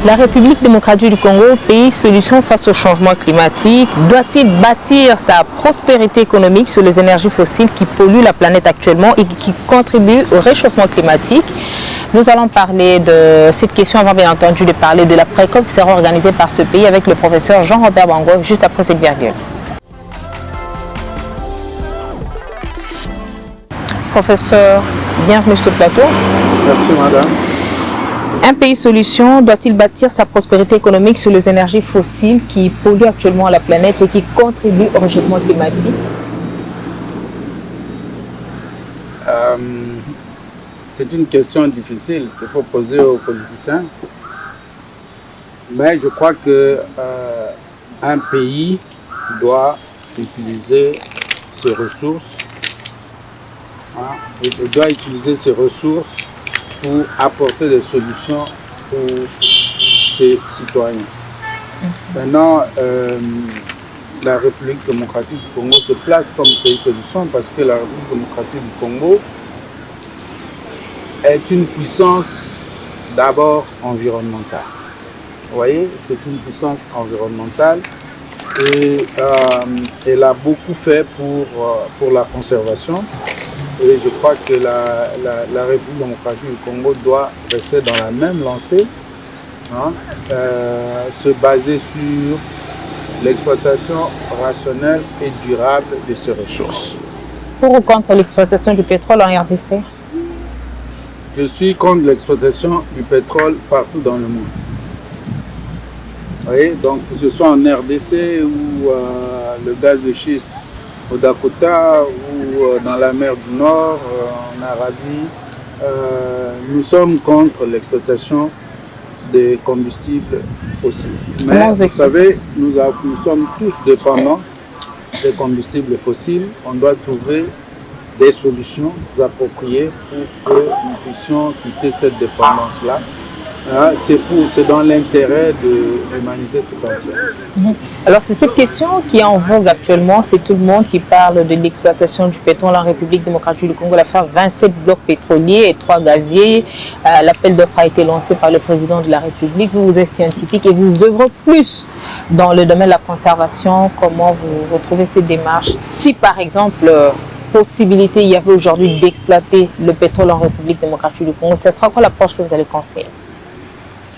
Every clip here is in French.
La République démocratique du Congo, pays solution face au changement climatique, doit-il bâtir sa prospérité économique sur les énergies fossiles qui polluent la planète actuellement et qui contribuent au réchauffement climatique? Nous allons parler de cette question avant bien entendu de parler de la pré-COP qui sera organisée par ce pays avec le professeur Jean-Robert Bango juste après cette virgule. Professeur, bienvenue sur le plateau. Merci madame. Un pays solution doit-il bâtir sa prospérité économique sur les énergies fossiles qui polluent actuellement la planète et qui contribuent au réchauffement climatique? C'est une question difficile qu'il faut poser aux politiciens. Mais je crois que un pays doit utiliser ses ressources. Il doit utiliser ses ressources pour apporter des solutions pour ses citoyens. Maintenant, la République démocratique du Congo se place comme pays solution parce que la République démocratique du Congo est une puissance d'abord environnementale. Vous voyez, c'est une puissance environnementale et elle a beaucoup fait pour la conservation. Et je crois que la République démocratique du Congo doit rester dans la même lancée, se baser sur l'exploitation rationnelle et durable de ses ressources. Pour ou contre l'exploitation du pétrole en RDC? Je suis contre l'exploitation du pétrole partout dans le monde. Vous voyez, donc que ce soit en RDC ou le gaz de schiste au Dakota ou dans la mer du Nord, en Arabie, nous sommes contre l'exploitation des combustibles fossiles. Mais vous savez, nous sommes tous dépendants des combustibles fossiles. On doit trouver des solutions appropriées pour que nous puissions quitter cette dépendance-là. C'est dans l'intérêt de l'humanité tout entière. Alors c'est cette question qui est en vogue actuellement. C'est tout le monde qui parle de l'exploitation du pétrole en République démocratique du Congo. L'affaire 27 blocs pétroliers et 3 gaziers. L'appel d'offres a été lancé par le président de la République. Vous êtes scientifique et vous œuvrez plus dans le domaine de la conservation. Comment vous retrouvez cette démarche? Si par exemple possibilité il y avait aujourd'hui d'exploiter le pétrole en République démocratique du Congo, ce sera quoi l'approche que vous allez conseiller?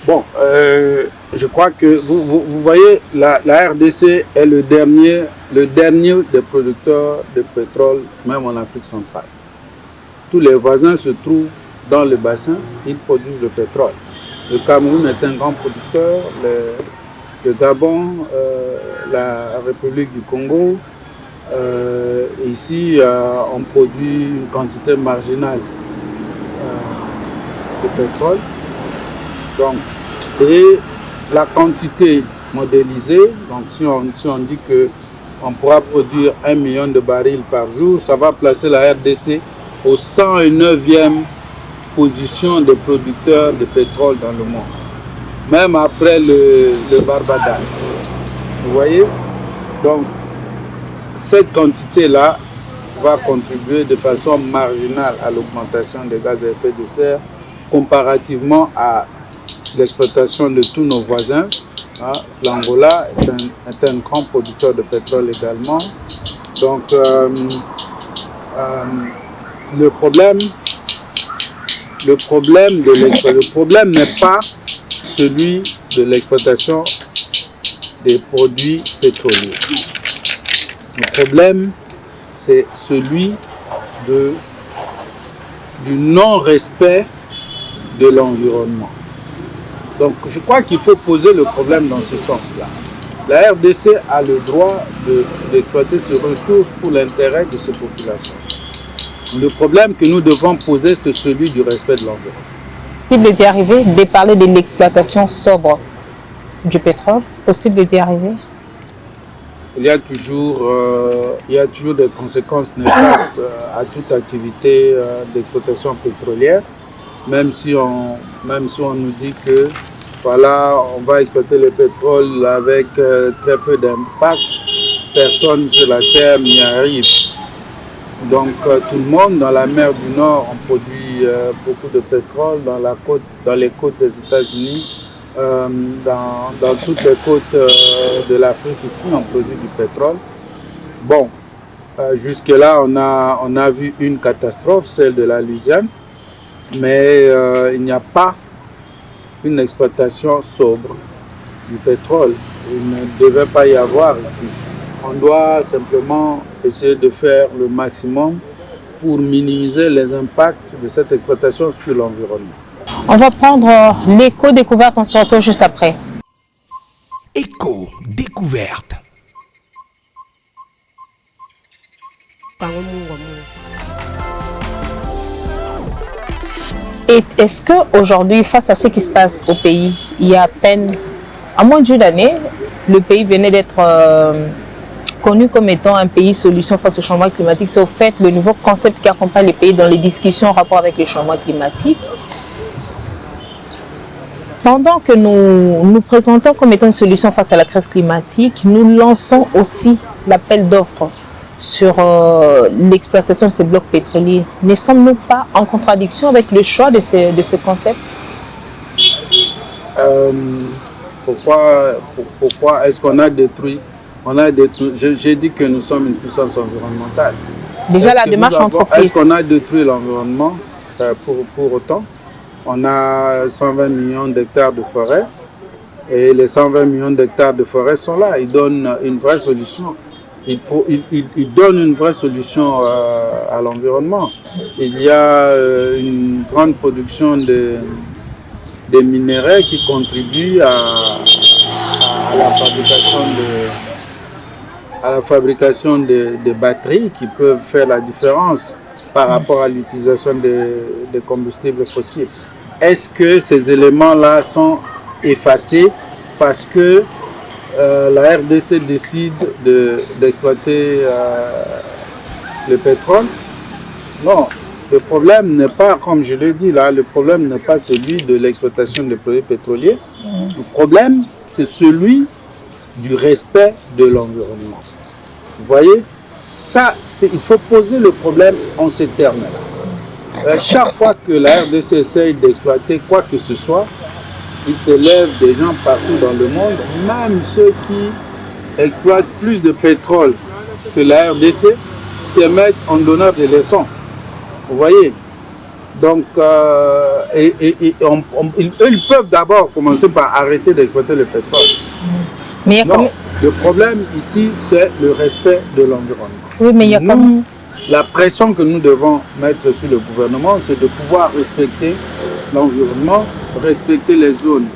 Bon, je crois que vous voyez, la RDC est le dernier des producteurs de pétrole, même en Afrique centrale. Tous les voisins se trouvent dans le bassin, ils produisent le pétrole. Le Cameroun est un grand producteur, le Gabon, la République du Congo. Ici, on produit une quantité marginale de pétrole. Donc, et la quantité modélisée, donc si on dit qu'on pourra produire 1 million de barils par jour, ça va placer la RDC au 109e position des producteurs de pétrole dans le monde, même après le Barbados. Vous voyez? Donc, cette quantité-là va contribuer de façon marginale à l'augmentation des gaz à effet de serre comparativement à l'exploitation de tous nos voisins. L'Angola est un grand producteur de pétrole également. Donc, le problème n'est pas celui de l'exploitation des produits pétroliers. Le problème, c'est celui du non-respect de l'environnement. Donc, je crois qu'il faut poser le problème dans ce sens-là. La RDC a le droit d'exploiter ses ressources pour l'intérêt de ses populations. Le problème que nous devons poser, c'est celui du respect de l'environnement. Possible d'y arriver, de parler de l'exploitation sobre du pétrole, possible d'y arriver? Il y a toujours des conséquences néfastes à toute activité d'exploitation pétrolière, même si on nous dit que voilà, on va exploiter le pétrole avec très peu d'impact, personne sur la terre n'y arrive. Donc tout le monde dans la mer du Nord, on produit beaucoup de pétrole dans les côtes des États-Unis. dans toutes les côtes de l'Afrique ici, on produit du pétrole. Bon, jusque-là, on a vu une catastrophe, celle de la Louisiane, mais il n'y a pas une exploitation sobre du pétrole. Il ne devait pas y avoir ici. On doit simplement essayer de faire le maximum pour minimiser les impacts de cette exploitation sur l'environnement. On va prendre l'éco-découverte, on se retrouve juste après. Éco-découverte. Et est-ce qu'aujourd'hui, face à ce qui se passe au pays, il y a à peine, à moins d'une année, le pays venait d'être connu comme étant un pays solution face au changement climatique. C'est au fait le nouveau concept qui accompagne les pays dans les discussions en rapport avec le changement climatique. Pendant que nous nous présentons comme étant une solution face à la crise climatique, nous lançons aussi l'appel d'offres sur l'exploitation de ces blocs pétroliers. Ne sommes-nous pas en contradiction avec le choix de ce concept? Pourquoi est-ce qu'on a détruit? J'ai dit que nous sommes une puissance environnementale. Déjà, la démarche entreprise. Est-ce qu'on a détruit l'environnement pour autant? On a 120 millions d'hectares de forêt et les 120 millions d'hectares de forêt sont là. Ils donnent une vraie solution. Ils donnent une vraie solution à l'environnement. Il y a une grande production de minéraux qui contribuent à la fabrication de batteries qui peuvent faire la différence par rapport à l'utilisation des combustibles fossiles. Est-ce que ces éléments-là sont effacés parce que la RDC décide d'exploiter le pétrole? Non, le problème n'est pas, comme je l'ai dit là, le problème n'est pas celui de l'exploitation des produits pétroliers. Le problème, c'est celui du respect de l'environnement. Vous voyez, ça, il faut poser le problème en ces termes-là. Chaque fois que la RDC essaye d'exploiter quoi que ce soit, il se lève des gens partout dans le monde, même ceux qui exploitent plus de pétrole que la RDC, se mettent en donneur de leçons. Vous voyez? Donc, ils peuvent d'abord commencer par arrêter d'exploiter le pétrole. Mais non, le problème ici, c'est le respect de l'environnement. Oui, mais il y a nous, la pression que nous devons mettre sur le gouvernement, c'est de pouvoir respecter l'environnement, respecter les zones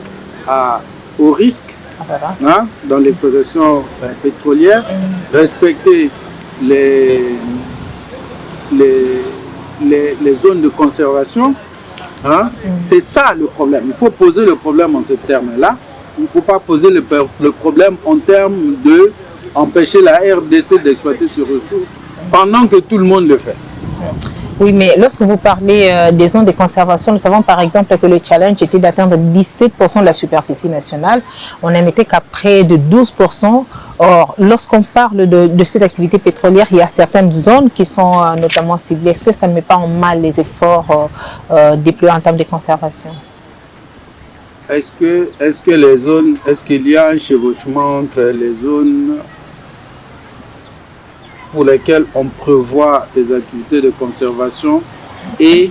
au risque dans l'exploitation pétrolière, respecter les zones de conservation. C'est ça le problème. Il faut poser le problème en ces termes-là. Il ne faut pas poser le problème en termes d'empêcher la RDC d'exploiter ses ressources pendant que tout le monde le fait. Oui, mais lorsque vous parlez des zones de conservation, nous savons par exemple que le challenge était d'atteindre 17% de la superficie nationale. On n'en était qu'à près de 12%. Or, lorsqu'on parle de cette activité pétrolière, il y a certaines zones qui sont notamment ciblées. Est-ce que ça ne met pas en mal les efforts déployés en termes de conservation? Est-ce qu'il y a un chevauchement entre les zones pour lesquelles on prévoit des activités de conservation et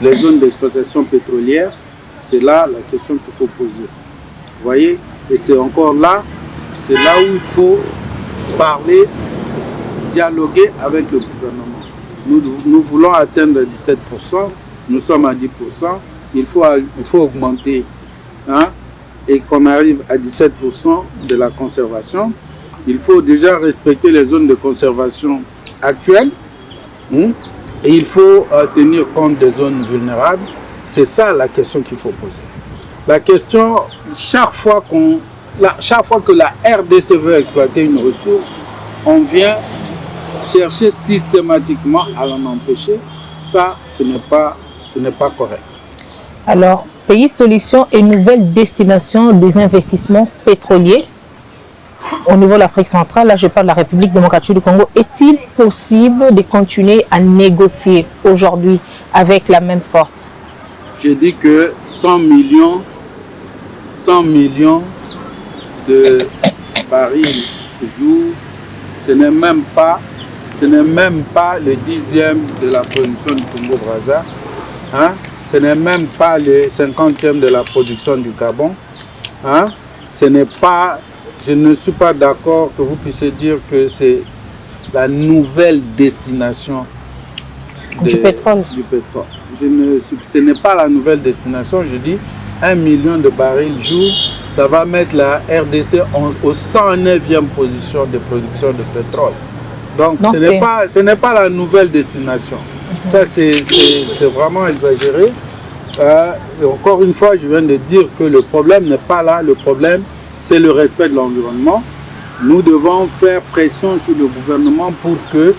les zones d'exploitation pétrolière? C'est là la question qu'il faut poser. Vous voyez? Et c'est encore là, c'est là où il faut parler, dialoguer avec le gouvernement. Nous voulons atteindre 17%, nous sommes à 10%. Il faut augmenter et qu'on arrive à 17% de la conservation. Il faut déjà respecter les zones de conservation actuelles et il faut tenir compte des zones vulnérables. C'est ça la question qu'il faut poser. La question, chaque fois que la RDC veut exploiter une ressource, on vient chercher systématiquement à l'en empêcher. Ça, ce n'est pas correct. Alors, pays solution et nouvelle destination des investissements pétroliers au niveau de l'Afrique centrale, là je parle de la République démocratique du Congo, est-il possible de continuer à négocier aujourd'hui avec la même force? J'ai dit que 100 millions 100 millions de barils jour, ce n'est même pas le 10e de la production du Congo-Brazza, hein? Ce n'est même pas le 50e de la production du Gabon, hein? Ce n'est pas, je ne suis pas d'accord que vous puissiez dire que c'est la nouvelle destination du pétrole. Ce n'est pas la nouvelle destination, je dis 1 million de barils jour, ça va mettre la RDC au 109e position de production de pétrole. Donc ce n'est pas la nouvelle destination. Ça c'est vraiment exagéré. Et encore une fois, je viens de dire que le problème n'est pas là, le problème c'est le respect de l'environnement. Nous devons faire pression sur le gouvernement pour que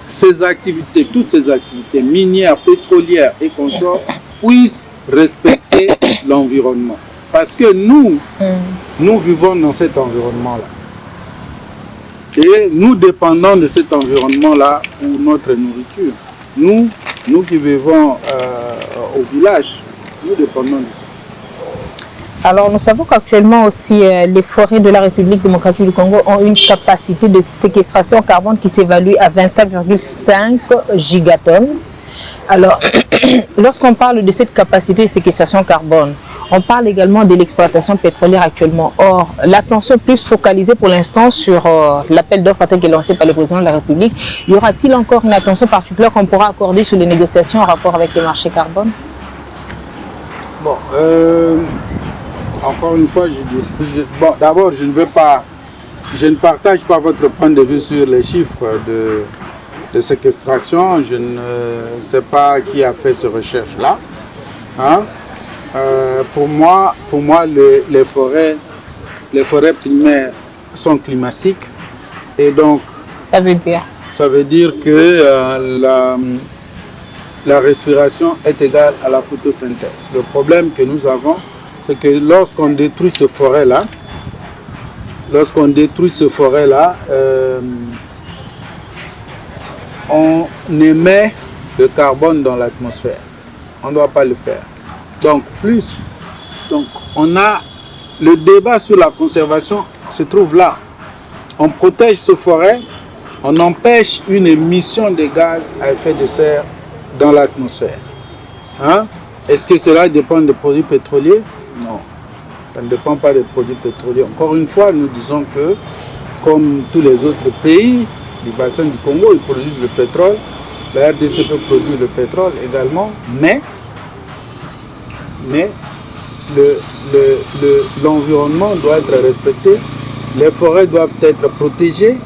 ces activités, toutes ces activités minières, pétrolières et consorts puissent respecter l'environnement. Parce que nous vivons dans cet environnement-là. Et nous dépendons de cet environnement-là pour notre nourriture. Nous qui vivons au village, nous dépendons de ça. Alors, nous savons qu'actuellement aussi, les forêts de la République démocratique du Congo ont une capacité de séquestration carbone qui s'évalue à 24,5 gigatonnes. Alors, lorsqu'on parle de cette capacité de séquestration carbone, on parle également de l'exploitation pétrolière actuellement. Or, l'attention plus focalisée pour l'instant sur l'appel d'offres qui est lancé par le président de la République. Y aura-t-il encore une attention particulière qu'on pourra accorder sur les négociations en rapport avec le marché carbone? Bon, encore une fois, bon, d'abord, je ne partage pas votre point de vue sur les chiffres de séquestration. Je ne sais pas qui a fait ces recherches-là. Hein? Pour moi, les forêts primaires sont climatiques et donc ça veut dire que la respiration est égale à la photosynthèse. Le problème que nous avons, c'est que lorsqu'on détruit ce forêt-là, on émet le carbone dans l'atmosphère. On ne doit pas le faire. Donc, on a le débat sur la conservation se trouve là. On protège ce forêt, on empêche une émission de gaz à effet de serre dans l'atmosphère. Hein? Est-ce que cela dépend des produits pétroliers? Non, ça ne dépend pas des produits pétroliers. Encore une fois, nous disons que, comme tous les autres pays du bassin du Congo, ils produisent le pétrole. La RDC peut produire le pétrole également, mais l'environnement doit être respecté. Les forêts doivent être protégées.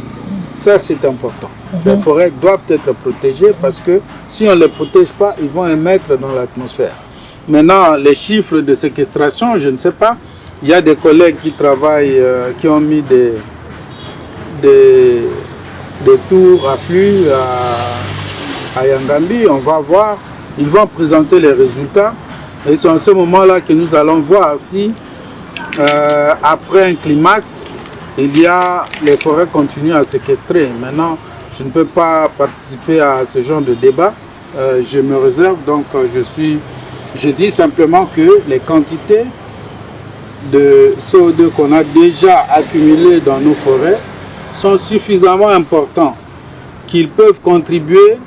Ça, c'est important. Les forêts doivent être protégées parce que si on ne les protège pas, ils vont émettre dans l'atmosphère. Maintenant, les chiffres de séquestration, je ne sais pas. Il y a des collègues qui travaillent, qui ont mis des tours à flux à Yangambi. On va voir. Ils vont présenter les résultats. Et c'est en ce moment-là que nous allons voir si, après un climax, les forêts continuent à séquestrer. Maintenant, je ne peux pas participer à ce genre de débat. Je me réserve, donc je dis simplement que les quantités de CO2 qu'on a déjà accumulées dans nos forêts sont suffisamment importantes qu'ils peuvent contribuer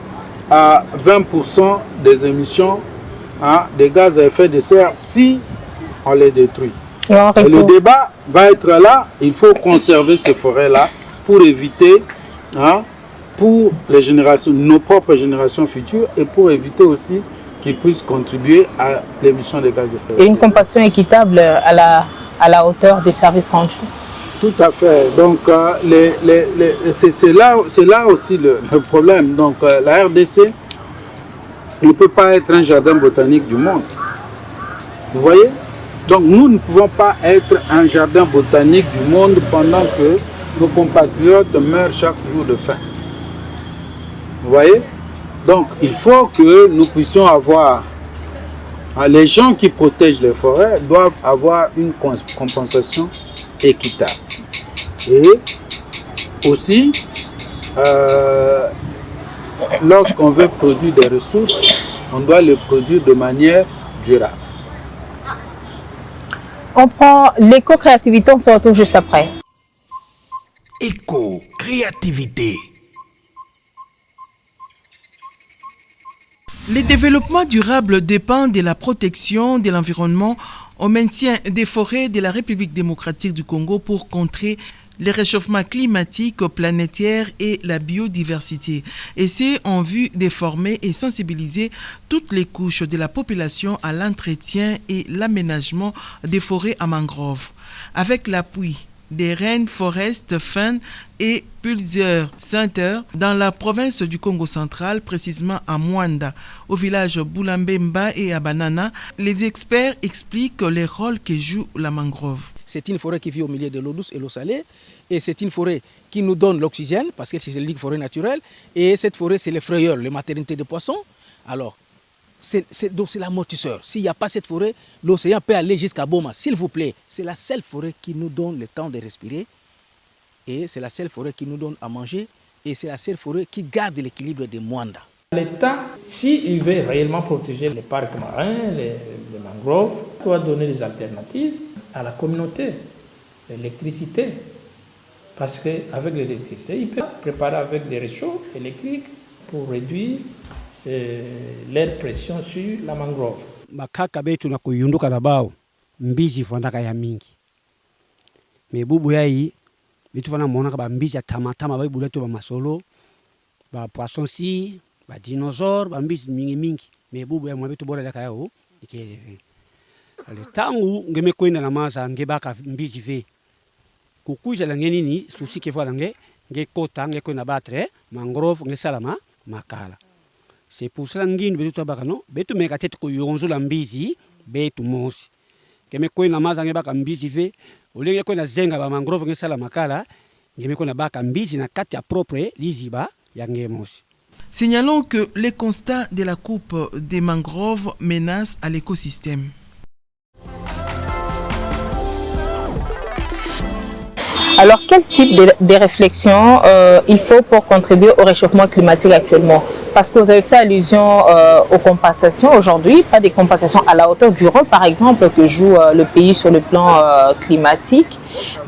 à 20% des émissions des gaz à effet de serre si on les détruit. Et le débat va être là, il faut conserver ces forêts-là pour éviter, pour les générations, nos propres générations futures et pour éviter aussi qu'ils puissent contribuer à l'émission des gaz à effet de serre. Et une compensation équitable à la hauteur des services rendus. Tout à fait. Donc, c'est là aussi le problème. Donc, la RDC ne peut pas être un jardin botanique du monde. Vous voyez? Donc, nous ne pouvons pas être un jardin botanique du monde pendant que nos compatriotes meurent chaque jour de faim. Vous voyez? Donc, il faut que nous puissions avoir... Les gens qui protègent les forêts doivent avoir une compensation équitable. Et aussi, lorsqu'on veut produire des ressources, on doit les produire de manière durable. On prend l'éco-créativité, on se retrouve juste après. Éco-créativité. Le développement durable dépend de la protection de l'environnement au maintien des forêts de la République démocratique du Congo pour contrer le réchauffement climatique planétaire et la biodiversité. Et c'est en vue de former et sensibiliser toutes les couches de la population à l'entretien et l'aménagement des forêts à mangroves. Avec l'appui des Rainforest Fund et plusieurs centres dans la province du Congo central, précisément à Mwanda, au village Boulambemba et à Banana, les experts expliquent les rôles que joue la mangrove. C'est une forêt qui vit au milieu de l'eau douce et l'eau salée. Et c'est une forêt qui nous donne l'oxygène, parce que c'est une forêt naturelle. Et cette forêt, c'est les frayeurs, les maternités de poissons. Alors, donc c'est l'amortisseur. S'il n'y a pas cette forêt, l'océan peut aller jusqu'à Boma. S'il vous plaît, c'est la seule forêt qui nous donne le temps de respirer. Et c'est la seule forêt qui nous donne à manger. Et c'est la seule forêt qui garde l'équilibre de Mwanda. L'État, s'il veut réellement protéger les parcs marins, les mangroves, doit donner des alternatives à la communauté, l'électricité. Parce qu'avec l'électricité, il peut préparer avec des réchauds électriques pour réduire l'air pression sur la mangrove. Makaka betu na kuyunduka na bao mbiji fandaka ya mingi. Mebubu yai bitu fana monaka ba mbiji ya tamatama ba buletu ba masolo, ba poisson si, ba dinosaure, ba mbiji mingi. Mebubu ya mwabitu bora daka yao ikele. Ale tangu ngeme kwenda na maza ngebaka mbiji ve. Kukuja la ngenini susi ke fala nge kota nge kwenda batre mangrove nge salama makala. C'est pour cela ngini betu tabaka no betu meka tete ko yonzo la mbizi betu mosi. Keme kwenda maza nge baka mbizi ve olenge kwenda zenga ba mangrove nge salama makala ngeme kwenda baka mbizi na kati ya propre liziba ya nge mosi. Signalons que les constats de la coupe des mangroves menacent à l'écosystème. Alors, quel type de réflexion il faut pour contribuer au réchauffement climatique actuellement? Parce que vous avez fait allusion aux compensations aujourd'hui, pas des compensations à la hauteur du rôle, par exemple, que joue le pays sur le plan climatique.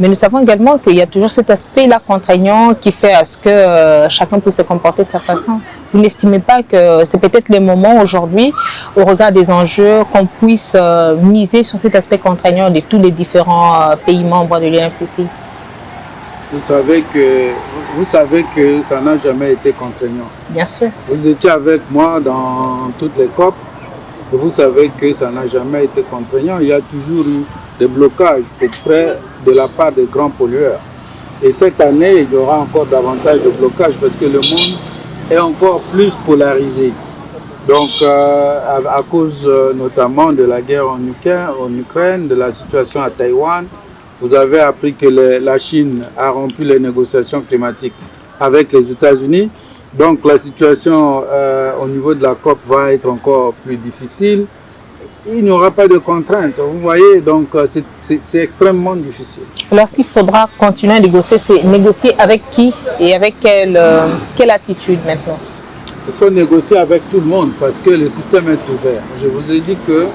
Mais nous savons également qu'il y a toujours cet aspect-là contraignant qui fait à ce que chacun puisse se comporter de sa façon. Vous n'estimez pas que c'est peut-être le moment aujourd'hui, au regard des enjeux, qu'on puisse miser sur cet aspect contraignant de tous les différents pays membres de l'UNFCCI? Vous savez que ça n'a jamais été contraignant. Bien sûr. Vous étiez avec moi dans toutes les COP et vous savez que ça n'a jamais été contraignant. Il y a toujours eu des blocages auprès de la part des grands pollueurs. Et cette année, il y aura encore davantage de blocages parce que le monde est encore plus polarisé. Donc, à cause notamment de la guerre en Ukraine, de la situation à Taïwan, vous avez appris que la Chine a rompu les négociations climatiques avec les États-Unis. Donc la situation au niveau de la COP va être encore plus difficile. Il n'y aura pas de contraintes. Vous voyez, donc c'est extrêmement difficile. Alors s'il faudra continuer à négocier, c'est négocier avec qui et avec quelle attitude maintenant? Il faut négocier avec tout le monde parce que le système est ouvert. Je vous ai dit que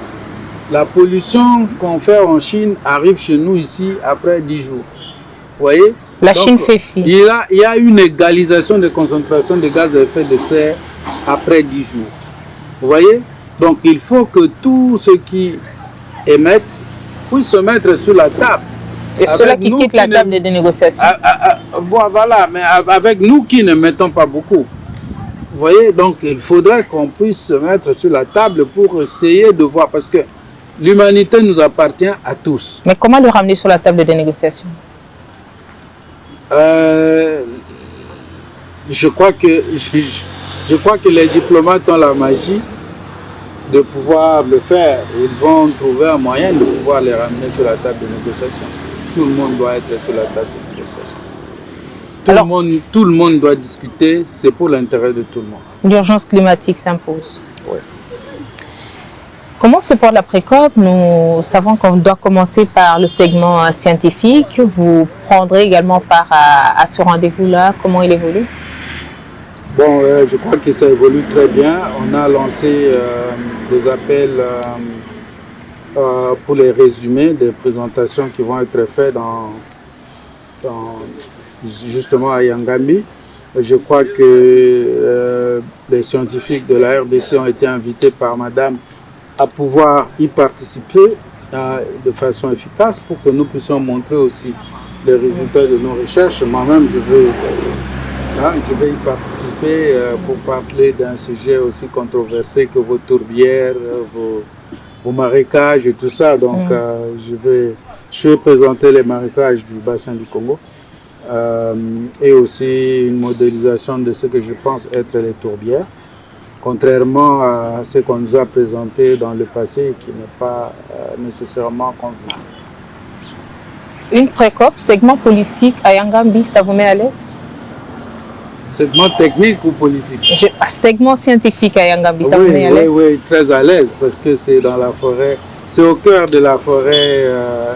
la pollution qu'on fait en Chine arrive chez nous ici après 10 jours. Vous voyez? La Chine fait fi. Il y a une égalisation de concentration de gaz à effet de serre après 10 jours. Vous voyez? Donc il faut que tous ceux qui émettent puissent se mettre sur la table. Et ceux-là qui quittent la table des négociations. Voilà, mais avec nous qui ne mettons pas beaucoup. Vous voyez? Donc il faudrait qu'on puisse se mettre sur la table pour essayer de voir. Parce que l'humanité nous appartient à tous. Mais comment le ramener sur la table des négociations? Je crois que les diplomates ont la magie de pouvoir le faire. Ils vont trouver un moyen de pouvoir les ramener sur la table de négociation. Tout le monde doit être sur la table de négociation. Tout le monde doit discuter, c'est pour l'intérêt de tout le monde. L'urgence climatique s'impose. Oui. Comment se porte la pré-COP? Nous savons qu'on doit commencer par le segment scientifique. Vous prendrez également part à ce rendez-vous-là. Comment il évolue? Bon, je crois que ça évolue très bien. On a lancé des appels pour les résumés des présentations qui vont être faites justement à Yangambi. Je crois que les scientifiques de la RDC ont été invités par Madame à pouvoir y participer de façon efficace pour que nous puissions montrer aussi les résultats de nos recherches. Moi-même, je vais y participer pour parler d'un sujet aussi controversé que vos tourbières, vos marécages et tout ça. Donc, je vais présenter les marécages du bassin du Congo et aussi une modélisation de ce que je pense être les tourbières, contrairement à ce qu'on nous a présenté dans le passé qui n'est pas nécessairement convenable. Une précope, segment politique à Yangambi, ça vous met à l'aise? Segment technique ou politique? Segment scientifique à Yangambi, ça vous met à l'aise? Oui, très à l'aise parce que c'est dans la forêt, c'est au cœur de la forêt,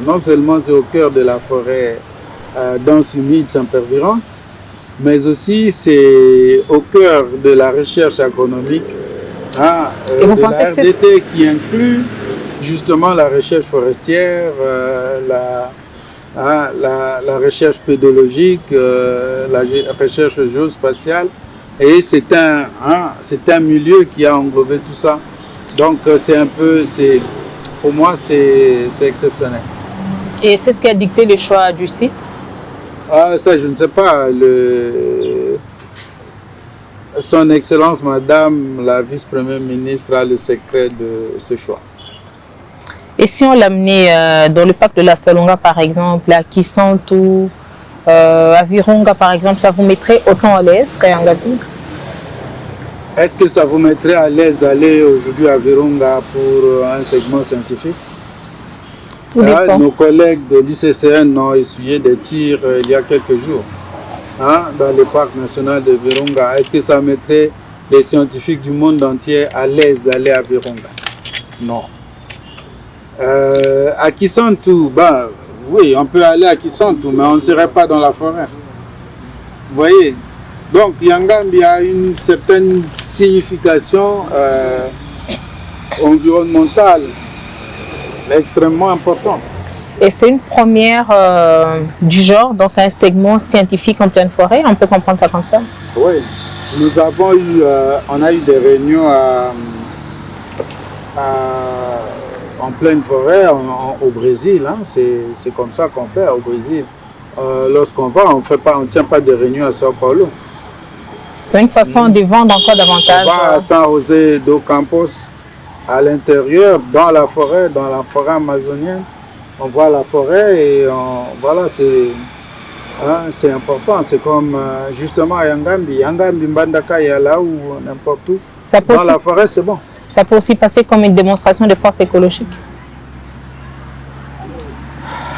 non seulement c'est au cœur de la forêt dense humide Saint-Pérvirente, mais aussi c'est au cœur de la recherche agronomique de la RDC qui inclut justement la recherche forestière, la recherche pédologique, la recherche géospatiale, et c'est un milieu qui a englobé tout ça. Donc pour moi c'est exceptionnel. Et c'est ce qui a dicté le choix du site? Ça je ne sais pas. Son Excellence Madame la vice-première ministre a le secret de ce choix. Et si on l'amenait dans le parc de la Salonga, par exemple, à Kisantu, à Virunga, par exemple, ça vous mettrait autant à l'aise qu'à Yangambi? Est-ce que ça vous mettrait à l'aise d'aller aujourd'hui à Virunga pour un segment scientifique? Nos collègues de l'ICCN ont essuyé des tirs il y a quelques jours dans le parc national de Virunga. Est-ce que ça mettrait les scientifiques du monde entier à l'aise d'aller à Virunga? Non. À Kisantu, oui, on peut aller à Kisantu, mais on ne serait pas dans la forêt. Vous voyez? Donc, Yangambi a une certaine signification environnementale extrêmement importante. Et c'est une première du genre, donc un segment scientifique en pleine forêt, on peut comprendre ça comme ça? Oui, nous avons eu, on a eu des réunions en pleine forêt au Brésil, c'est comme ça qu'on fait au Brésil. Lorsqu'on va, on ne tient pas de réunion à Sao Paulo. C'est une façon de vendre encore davantage. On va à San José do Campos, à l'intérieur, dans la forêt amazonienne. On voit la forêt et voilà, c'est important. C'est comme justement à Yangambi, Mbandaka, Yala ou n'importe où. Dans la forêt, c'est bon. Ça peut aussi passer comme une démonstration de force écologique?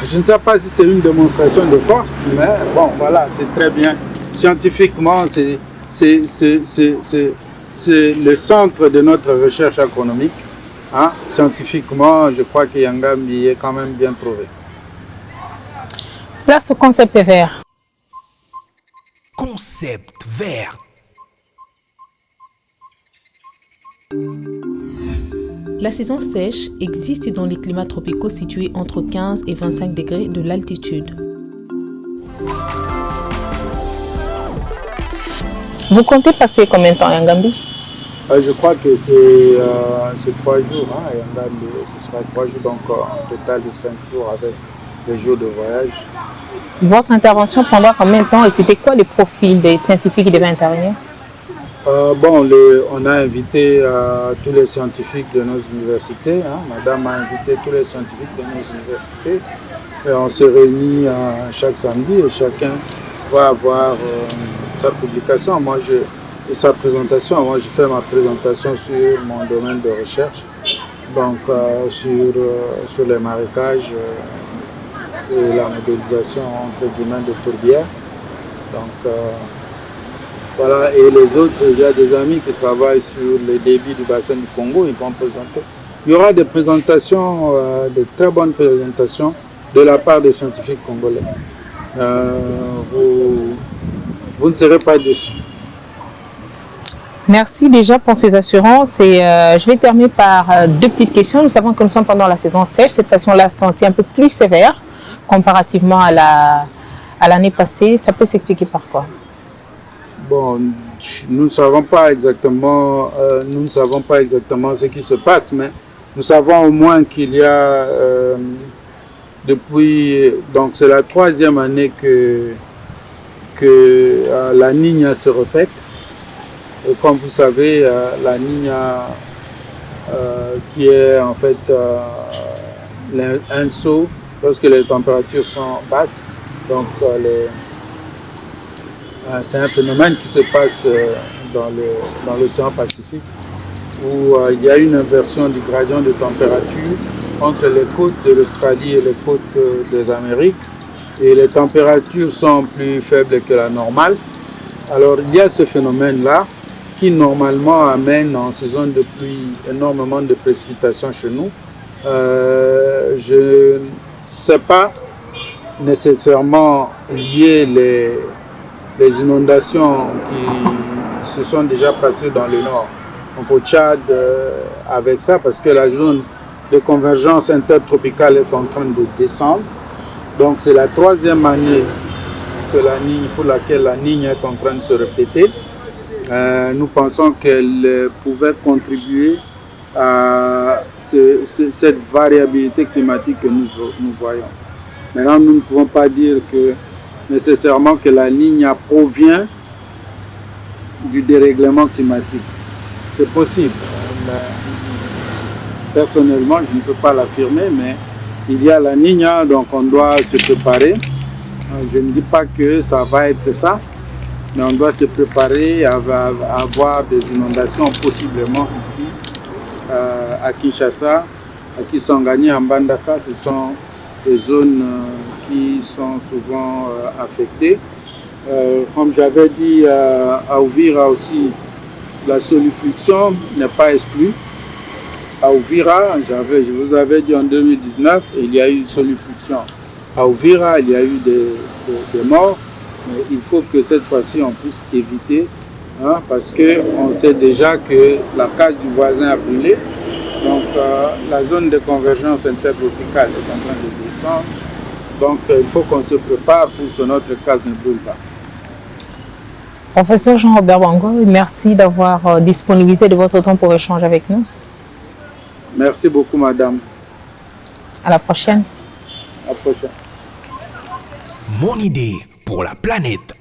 Je ne sais pas si c'est une démonstration de force, mais bon, voilà, c'est très bien. Scientifiquement, c'est le centre de notre recherche agronomique. Scientifiquement, je crois que Yangambi est quand même bien trouvé. Place au concept vert. Concept vert. La saison sèche existe dans les climats tropicaux situés entre 15 et 25 degrés de l'altitude. Vous comptez passer combien de temps à Yangambi? Je crois que c'est 3 jours. Yangambi, ce sera 3 jours, donc un total de 5 jours avec les jours de voyage. Votre intervention prendra combien de temps et c'était quoi le profil des scientifiques qui devaient intervenir? On a invité tous les scientifiques de nos universités. Madame a invité tous les scientifiques de nos universités. Et on se réunit chaque samedi et chacun va avoir sa publication. Sa présentation. Moi, je fais ma présentation sur mon domaine de recherche. Donc, sur les marécages et la modélisation entre guillemets de tourbières. Donc, voilà, et les autres, il y a des amis qui travaillent sur le débit du bassin du Congo, ils vont présenter. Il y aura des présentations, de très bonnes présentations de la part des scientifiques congolais. Vous ne serez pas déçus. Merci déjà pour ces assurances et je vais terminer par deux petites questions. Nous savons que nous sommes pendant la saison sèche. Cette fois-ci, on l'a senti un peu plus sévère comparativement à l'année passée. Ça peut s'expliquer par quoi? Bon, nous ne savons pas exactement ce qui se passe, mais nous savons au moins qu'il y a depuis, donc c'est la 3e année que la Niña se répète. Et comme vous savez, la Niña qui est en fait un saut lorsque les températures sont basses. Donc c'est un phénomène qui se passe dans l'océan Pacifique où il y a une inversion du gradient de température entre les côtes de l'Australie et les côtes des Amériques. Et les températures sont plus faibles que la normale. Alors il y a ce phénomène-là qui normalement amène en saison de pluie énormément de précipitations chez nous. Je ne sais pas nécessairement lier les inondations qui se sont déjà passées dans le nord, donc au Tchad, avec ça, parce que la zone de convergence intertropicale est en train de descendre. Donc c'est la 3e année pour laquelle la Niña est en train de se répéter. Nous pensons qu'elle pouvait contribuer à cette variabilité climatique que nous voyons. Maintenant, nous ne pouvons pas dire que nécessairement que la Niña provient du dérèglement climatique. C'est possible. Personnellement, je ne peux pas l'affirmer, mais il y a la Niña, donc on doit se préparer. Je ne dis pas que ça va être ça, mais on doit se préparer à avoir des inondations possiblement ici à Kinshasa, à Kisangani, à Mbandaka. Ce sont des zones qui sont souvent affectées. Comme j'avais dit à Uvira aussi, la solifluxion n'est pas exclue. À Uvira, je vous avais dit en 2019, il y a eu une solifluxion. À Uvira, il y a eu des morts. Mais il faut que cette fois-ci, on puisse éviter, hein, parce qu'on sait déjà que la case du voisin a brûlé. Donc, la zone de convergence intertropicale est en train de descendre. Donc, il faut qu'on se prépare pour que notre case ne brûle pas. Professeur Jean-Robert Wango, merci d'avoir disponibilisé de votre temps pour échanger avec nous. Merci beaucoup, madame. À la prochaine. À la prochaine. Mon idée pour la planète.